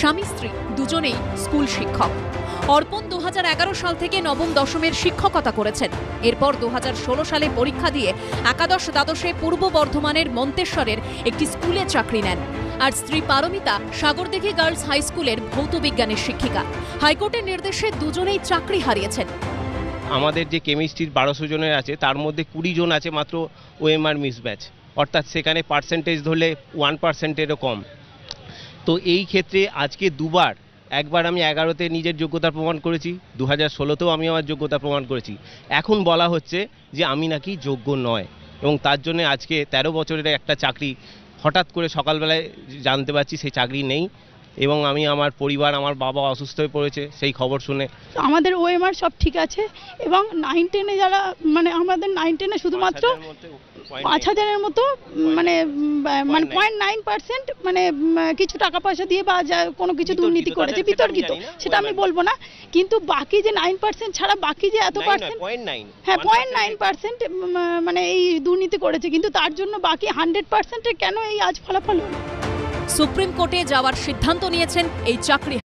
স্বামী স্ত্রী দুজনেই স্কুল শিক্ষক। অর্পণ 2011 সাল থেকে নবম দশমের শিক্ষকতা করেছেন। এরপর 2016 সালে পরীক্ষা দিয়ে একাদশ দ্বাদশে পূর্ব বর্ধমানের মন্তেশ্বরের একটি স্কুলে চাকরি নেন। আর স্ত্রী পারমিতা সাগরদিঘি গার্লস হাই স্কুলের ভৌত বিজ্ঞানের শিক্ষিকা। হাইকোর্টের নির্দেশে দুজনেই চাকরি হারিয়েছেন। আমাদের যে কেমিস্ট্রির 1200 জনের আছে তার মধ্যে 20 জন আছে মাত্র ওএমআর মিসম্যাচ, অর্থাৎ সেখানে পার্সেন্টেজ ধরলে 1%-এরও কম। তো এই ক্ষেত্রে আজকে দুবার, একবার আমি 11তে নিজের যোগ্যতা প্রমাণ করেছি, 2016তেও আমি আমার যোগ্যতা প্রমাণ করেছি। এখন বলা হচ্ছে যে আমি নাকি যোগ্য নয়, এবং তার জন্য আজকে 13 বছরের একটা চাকরি হঠাৎ করে সকালবেলায় জানতে পারছি সেই চাকরি নেই, এবং আমি আমার পরিবার, আমার বাবা অসুস্থ হয়ে পড়েছে সেই খবর শুনে। আমাদের ওএমআর সব ঠিক আছে, এবং 9-10-এ যারা আমাদের 9-10-এ শুধুমাত্র 5000-এর মতো 0.9% কিছু টাকা পয়সা দিয়ে বা কোনো কিছু দুর্নীতি করেছে, বিতর্কিত, সেটা আমি বলবো না। কিন্তু বাকি যে 9% ছাড়া বাকি যে এত পার্সেন্ট, হ্যাঁ 0.9% এই দুর্নীতি করেছে, কিন্তু তার জন্য বাকি 100%-এর কেন এই আজ ফলাফল হলো? সুপ্রিম কোর্টে যাওয়ার সিদ্ধান্ত নিয়েছেন এই চাকরি